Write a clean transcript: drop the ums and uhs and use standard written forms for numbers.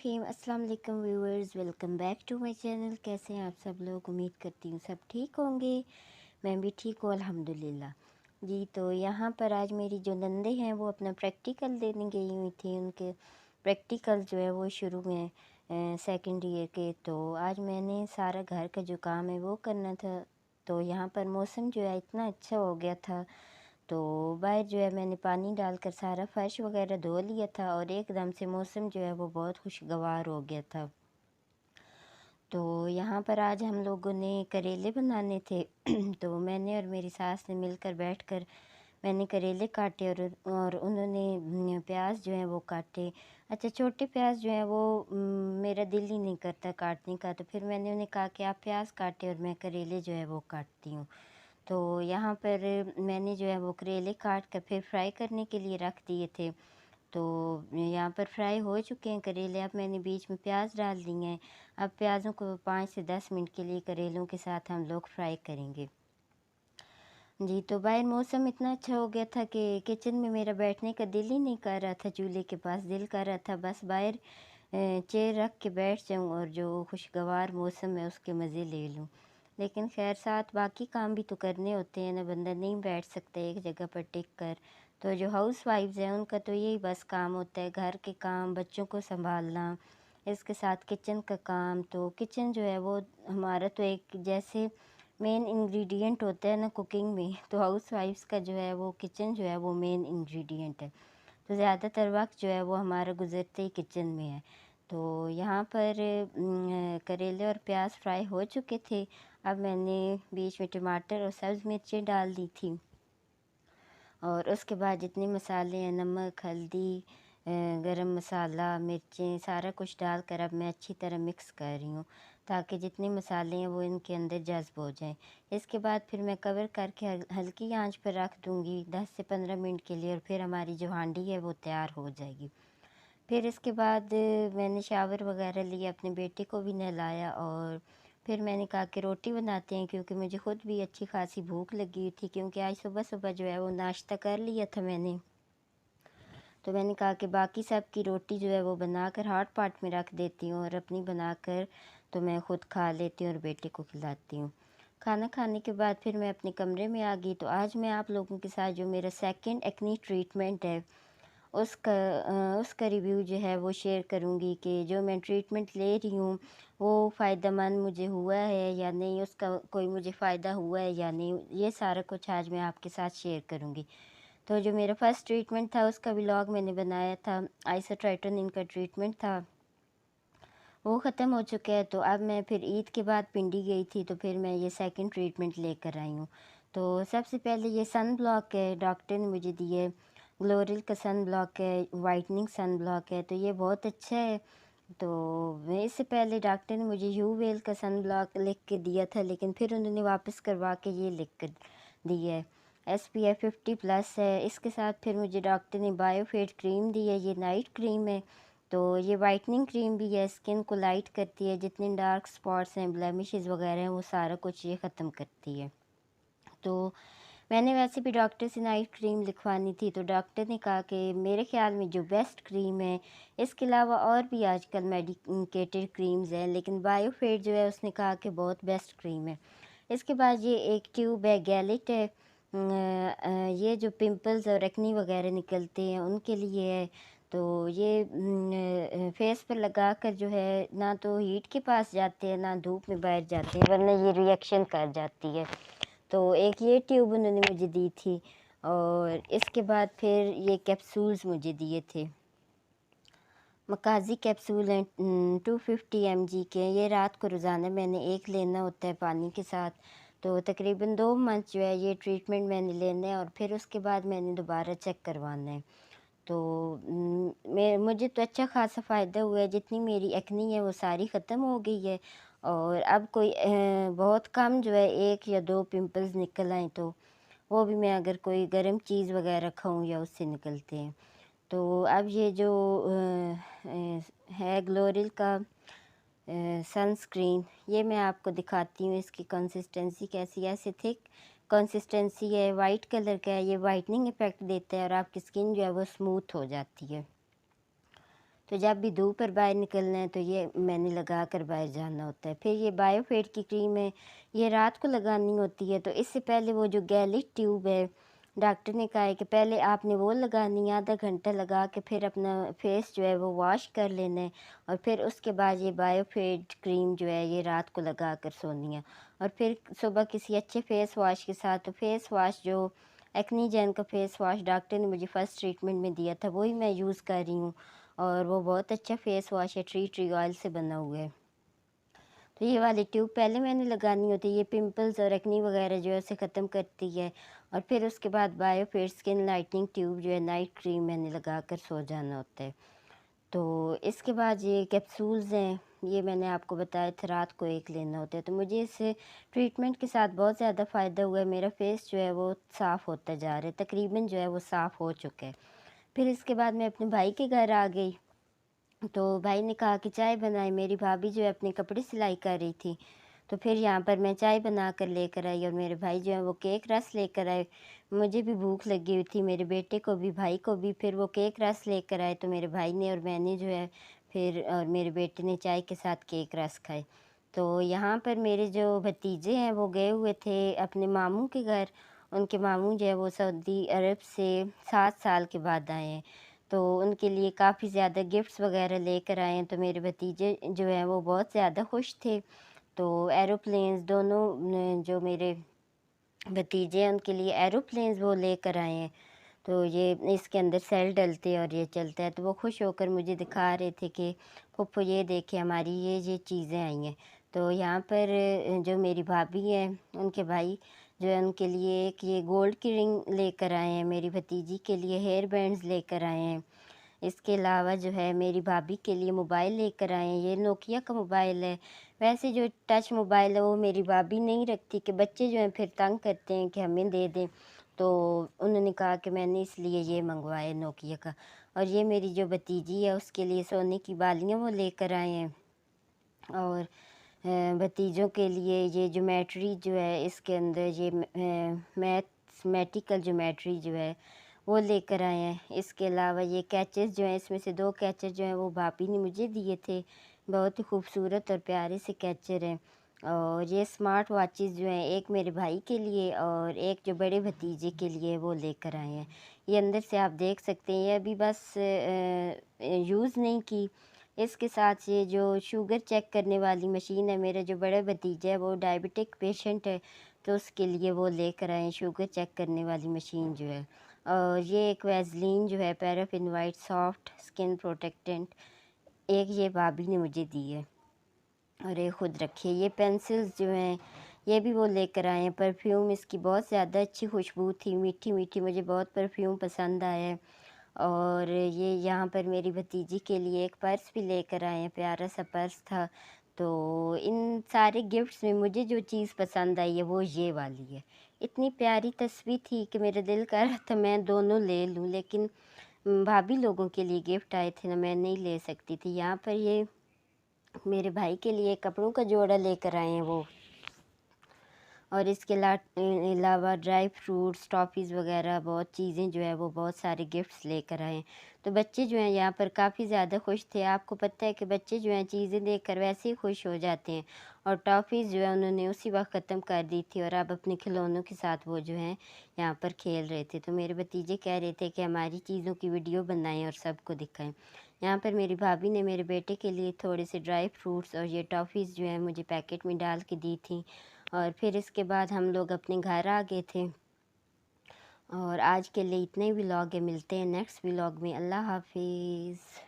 الرحیم السلام علیکم viewers, welcome back to my channel. کیسے ہیں آپ سب لوگ؟ امید کرتی ہوں سب ٹھیک ہوں گے۔ میں بھی ٹھیک ہوں الحمدللہ جی۔ تو یہاں پر آج میری جو نندے ہیں وہ اپنا پریکٹیکل دینے گئی ہوئی تھی۔ ان کے پریکٹیکل جو ہے وہ شروع میں سیکنڈ ایئر کے، تو آج میں نے سارا گھر کا جو کام ہے وہ کرنا تھا۔ تو یہاں پر موسم جو ہے اتنا اچھا ہو گیا تھا، تو باہر جو ہے میں نے پانی ڈال کر سارا فرش وغیرہ دھو لیا تھا، اور ایک دم سے موسم جو ہے وہ بہت خوشگوار ہو گیا تھا۔ تو یہاں پر آج ہم لوگوں نے کریلے بنانے تھے تو میں نے اور میری ساس نے مل کر بیٹھ کر میں نے کریلے کاٹے، اور انہوں نے پیاز جو ہیں وہ کاٹے۔ اچھا، چھوٹے پیاز جو ہیں وہ میرا دل ہی نہیں کرتا کاٹنے کا، تو پھر میں نے انہیں کہا کہ آپ پیاز کاٹے اور میں کریلے جو ہے وہ کاٹتی ہوں۔ تو یہاں پر میں نے جو ہے وہ کریلے کاٹ کر پھر فرائی کرنے کے لیے رکھ دیے تھے۔ تو یہاں پر فرائی ہو چکے ہیں کریلے، اب میں نے بیچ میں پیاز ڈال دی ہیں۔ اب پیازوں کو 5 سے 10 منٹ کے لیے کریلوں کے ساتھ ہم لوگ فرائی کریں گے جی۔ تو باہر موسم اتنا اچھا ہو گیا تھا کہ کچن میں میرا بیٹھنے کا دل ہی نہیں کر رہا تھا، چولہے کے پاس دل کر رہا تھا بس باہر چیئر رکھ کے بیٹھ جاؤں اور جو خوشگوار موسم ہے اس کے مزے لے لوں۔ لیکن خیر ساتھ باقی کام بھی تو کرنے ہوتے ہیں نا، بندہ نہیں بیٹھ سکتا ایک جگہ پر ٹک کر۔ تو جو ہاؤس وائفز ہیں ان کا تو یہی بس کام ہوتا ہے، گھر کے کام، بچوں کو سنبھالنا، اس کے ساتھ کچن کا کام۔ تو کچن جو ہے وہ ہمارا تو ایک جیسے مین انگریڈینٹ ہوتا ہے نا کوکنگ میں، تو ہاؤس وائفز کا جو ہے وہ کچن جو ہے وہ مین انگریڈینٹ ہے۔ تو زیادہ تر وقت جو ہے وہ ہمارا گزرتے ہی کچن میں ہے۔ تو یہاں پر کریلے اور پیاز فرائی ہو چکے تھے، اب میں نے بیچ میں ٹماٹر اور سبز مرچیں ڈال دی تھی، اور اس کے بعد جتنے مسالے ہیں نمک، ہلدی، گرم مسالہ، مرچیں، سارا کچھ ڈال کر اب میں اچھی طرح مکس کر رہی ہوں تاکہ جتنے مسالے ہیں وہ ان کے اندر جذب ہو جائیں۔ اس کے بعد پھر میں کور کر کے ہلکی آنچ پر رکھ دوں گی 10 سے 15 منٹ کے لیے، اور پھر ہماری جو ہانڈی ہے وہ تیار ہو جائے گی۔ پھر اس کے بعد میں نے شاور وغیرہ لیا، اپنے بیٹے کو بھی نہلایا، اور پھر میں نے کہا کہ روٹی بناتے ہیں، کیونکہ مجھے خود بھی اچھی خاصی بھوک لگی ہوئی تھی، کیونکہ آج صبح صبح جو ہے وہ ناشتہ کر لیا تھا میں نے۔ تو میں نے کہا کہ باقی سب کی روٹی جو ہے وہ بنا کر ہاٹ پاٹ میں رکھ دیتی ہوں، اور اپنی بنا کر تو میں خود کھا لیتی ہوں اور بیٹے کو کھلاتی ہوں۔ کھانا کھانے کے بعد پھر میں اپنے کمرے میں آ گئی۔ تو آج میں آپ لوگوں کے ساتھ جو میرا سیکنڈ ایکنی ٹریٹمنٹ ہے اس کا ریویو جو ہے وہ شیئر کروں گی، کہ جو میں ٹریٹمنٹ لے رہی ہوں وہ فائدہ مند مجھے ہوا ہے یا نہیں، اس کا کوئی مجھے فائدہ ہوا ہے یا نہیں، یہ سارا کچھ آج میں آپ کے ساتھ شیئر کروں گی۔ تو جو میرا فرسٹ ٹریٹمنٹ تھا اس کا ولاگ میں نے بنایا تھا، آئسوٹرائٹن کا ٹریٹمنٹ تھا، وہ ختم ہو چکا ہے۔ تو اب میں پھر عید کے بعد پنڈی گئی تھی، تو پھر میں یہ سیکنڈ ٹریٹمنٹ لے کر آئی ہوں۔ تو سب سے پہلے یہ سن بلاک ہے، ڈاکٹر نے مجھے دیے گلوریل کا سن بلاک ہے، وائٹننگ سن بلاک ہے، تو یہ بہت اچھا ہے۔ تو اس سے پہلے ڈاکٹر نے مجھے یو ویل کا سن بلاک لکھ کے دیا تھا، لیکن پھر انہوں نے واپس کروا کے یہ لکھ کر دیا ہے SPF 50+ ہے۔ اس کے ساتھ پھر مجھے ڈاکٹر نے بایو فیٹ کریم دی ہے، یہ نائٹ کریم ہے، تو یہ وائٹننگ کریم بھی ہے، اسکن کو لائٹ کرتی ہے، جتنے ڈارک سپاٹس ہیں، بلیمشز وغیرہ ہیں، وہ سارا کچھ یہ ختم کرتی ہے۔ تو میں نے ویسے بھی ڈاکٹر سے نائٹ کریم لکھوانی تھی، تو ڈاکٹر نے کہا کہ میرے خیال میں جو بیسٹ کریم ہے، اس کے علاوہ اور بھی آج کل میڈیکیٹڈ کریمز ہیں، لیکن بایو فیٹ جو ہے اس نے کہا کہ بہت بیسٹ کریم ہے۔ اس کے بعد یہ ایک ٹیوب ہے، گیلٹ ہے، یہ جو پمپلز اور ایکنی وغیرہ نکلتے ہیں ان کے لیے ہے۔ تو یہ فیس پر لگا کر جو ہے نہ تو ہیٹ کے پاس جاتے ہیں نہ دھوپ میں باہر جاتے ہیں، ورنہ یہ ریئیکشن کر جاتی ہے۔ تو ایک یہ ٹیوب انہوں نے مجھے دی تھی، اور اس کے بعد پھر یہ کیپسولز مجھے دیے تھے، مکازی کیپسول ہیں 250 mg کے، یہ رات کو روزانہ میں نے ایک لینا ہوتا ہے پانی کے ساتھ۔ تو تقریباً 2 منتھ جو ہے یہ ٹریٹمنٹ میں نے لینا ہے، اور پھر اس کے بعد میں نے دوبارہ چیک کروانا ہے۔ تو مجھے تو اچھا خاصا فائدہ ہوا ہے، جتنی میری ایکنی ہے وہ ساری ختم ہو گئی ہے، اور اب کوئی بہت کم جو ہے 1 یا 2 پمپلز نکل آئیں، تو وہ بھی میں اگر کوئی گرم چیز وغیرہ کھاؤں یا اس سے نکلتے ہیں۔ تو اب یہ جو ہے گلوریل کا سن سکرین، یہ میں آپ کو دکھاتی ہوں، اس کی کنسسٹنسی کیسی ہے، ایسے تھک کنسسٹنسی ہے، وائٹ کلر کا ہے، یہ وائٹننگ افیکٹ دیتا ہے، اور آپ کی سکن جو ہے وہ اسموتھ ہو جاتی ہے۔ تو جب بھی دھوپ پر باہر نکلنا ہے تو یہ میں نے لگا کر باہر جانا ہوتا ہے۔ پھر یہ بایو فیٹ کی کریم ہے، یہ رات کو لگانی ہوتی ہے، تو اس سے پہلے وہ جو گیلک ٹیوب ہے ڈاکٹر نے کہا ہے کہ پہلے آپ نے وہ لگانی ہے، آدھا گھنٹہ لگا کے پھر اپنا فیس جو ہے وہ واش کر لینا ہے، اور پھر اس کے بعد یہ بایو فیٹ کریم جو ہے یہ رات کو لگا کر سونی ہے، اور پھر صبح کسی اچھے فیس واش کے ساتھ۔ تو فیس واش جو ایکنی جین کا فیس واش ڈاکٹر نے مجھے فرسٹ ٹریٹمنٹ میں دیا تھا وہی میں یوز کر رہی ہوں، اور وہ بہت اچھا فیس واش ہے، ٹری آئل سے بنا ہوا ہے۔ تو یہ والی ٹیوب پہلے میں نے لگانی ہوتی ہے، یہ پمپلز اور ایکنی وغیرہ جو ہے اسے ختم کرتی ہے، اور پھر اس کے بعد bio fat skin lightening tube جو ہے نائٹ کریم میں نے لگا کر سو جانا ہوتا ہے۔ تو اس کے بعد یہ کیپسولز ہیں، یہ میں نے آپ کو بتایا تھا رات کو ایک لینا ہوتا ہے، تو مجھے اس سے ٹریٹمنٹ کے ساتھ بہت زیادہ فائدہ ہوا ہے، میرا فیس جو ہے وہ صاف ہوتا جا رہا ہے، تقریباً جو ہے وہ صاف ہو چکا ہے۔ پھر اس کے بعد میں اپنے بھائی کے گھر آ گئی، تو بھائی نے کہا کہ چائے بنائے، میری بھابھی جو ہے اپنے کپڑے سلائی کر رہی تھی، تو پھر یہاں پر میں چائے بنا کر لے کر آئی، اور میرے بھائی جو ہے وہ کیک رس لے کر آئے، مجھے بھی بھوک لگی ہوئی تھی، میرے بیٹے کو بھی بھائی کو بھی، پھر وہ کیک رس لے کر آئے، تو میرے بھائی نے اور میں نے جو ہے پھر اور میرے بیٹے نے چائے کے ساتھ کیک رس کھائے۔ تو یہاں پر میرے جو بھتیجے ہیں وہ گئے ہوئے تھے اپنے ماموں کے گھر، ان کے ماموں جو ہے وہ سعودی عرب سے 7 سال کے بعد آئے ہیں، تو ان کے لیے کافی زیادہ گفٹس وغیرہ لے کر آئے ہیں، تو میرے بھتیجے جو ہیں وہ بہت زیادہ خوش تھے۔ تو ایروپلینز دونوں جو میرے بھتیجے ہیں ان کے لیے ایروپلینز وہ لے کر آئے ہیں، تو یہ اس کے اندر سیل ڈلتے اور یہ چلتا ہے، تو وہ خوش ہو کر مجھے دکھا رہے تھے کہ پھپھو یہ دیکھیں ہماری یہ چیزیں آئی ہیں۔ تو یہاں پر جو میری بھابھی ہیں ان کے بھائی جو ہے ان کے لیے ایک یہ گولڈ کی رنگ لے کر آئے ہیں، میری بھتیجی کے لیے ہیئر بینڈز لے کر آئے ہیں، اس کے علاوہ جو ہے میری بھابھی کے لیے موبائل لے کر آئے ہیں، یہ نوکیا کا موبائل ہے۔ ویسے جو ٹچ موبائل ہے وہ میری بھابھی نہیں رکھتی، کہ بچے جو ہیں پھر تنگ کرتے ہیں کہ ہمیں دے دیں، تو انہوں نے کہا کہ میں نے اس لیے یہ منگوایا نوکیا کا۔ اور یہ میری جو بھتیجی ہے اس کے لیے سونے کی بالیاں وہ لے کر آئے ہیں، اور بھتیجوں کے لیے یہ جومیٹری جو ہے اس کے اندر یہ میتھمیٹیکل جومیٹری جو ہے وہ لے کر آئے ہیں۔ اس کے علاوہ یہ کیچز جو ہیں، اس میں سے 2 کیچر جو ہیں وہ بھابھی نے مجھے دیے تھے، بہت ہی خوبصورت اور پیارے سے کیچر ہیں۔ اور یہ اسمارٹ واچز جو ہیں، ایک میرے بھائی کے لیے اور ایک جو بڑے بھتیجے کے لیے وہ لے کر آئے ہیں۔ یہ اندر سے آپ دیکھ سکتے ہیں، یہ ابھی بس یوز نہیں کی۔ اس کے ساتھ یہ جو شوگر چیک کرنے والی مشین ہے، میرا جو بڑا بھتیجا ہے وہ ڈائبٹک پیشنٹ ہے، تو اس کے لیے وہ لے کر آئے ہیں شوگر چیک کرنے والی مشین جو ہے۔ اور یہ ایک ویزلین جو ہے پیرافین وائٹ سافٹ اسکن پروٹیکٹنٹ، ایک یہ بھابھی نے مجھے دی ہے، اور ایک خود رکھیے۔ یہ پینسلز جو ہیں یہ بھی وہ لے کر آئے ہیں، پرفیوم اس کی بہت زیادہ اچھی خوشبو تھی، میٹھی میٹھی، مجھے بہت پرفیوم پسند آیا ہے۔ اور یہ یہاں پر میری بھتیجی کے لیے ایک پرس بھی لے کر آئے ہیں، پیارا سا پرس تھا۔ تو ان سارے گفٹس میں مجھے جو چیز پسند آئی ہے وہ یہ والی ہے، اتنی پیاری تصویر تھی کہ میرا دل کر رہا تھا میں دونوں لے لوں، لیکن بھابھی لوگوں کے لیے گفٹ آئے تھے نا، میں نہیں لے سکتی تھی۔ یہاں پر یہ میرے بھائی کے لیے کپڑوں کا جوڑا لے کر آئے ہیں وہ، اور اس کے علاوہ ڈرائی فروٹس ٹافیز وغیرہ بہت چیزیں جو ہے وہ بہت سارے گفٹس لے کر آئے ہیں۔ تو بچے جو ہیں یہاں پر کافی زیادہ خوش تھے، آپ کو پتہ ہے کہ بچے جو ہیں چیزیں دیکھ کر ویسے ہی خوش ہو جاتے ہیں، اور ٹافیز جو ہے انہوں نے اسی وقت ختم کر دی تھی، اور اب اپنے کھلونوں کے ساتھ وہ جو ہیں یہاں پر کھیل رہے تھے۔ تو میرے بھتیجے کہہ رہے تھے کہ ہماری چیزوں کی ویڈیو بنائیں اور سب کو دکھائیں۔ یہاں پر میری بھابھی نے میرے بیٹے کے لیے تھوڑے سے ڈرائی فروٹس اور یہ ٹافیز جو ہیں مجھے پیکٹ میں ڈال کے دی تھیں، اور پھر اس کے بعد ہم لوگ اپنے گھر آ گئے تھے۔ اور آج کے لیے اتنے ولاگ ہے، ملتے ہیں نیکسٹ ولاگ میں۔ اللہ حافظ۔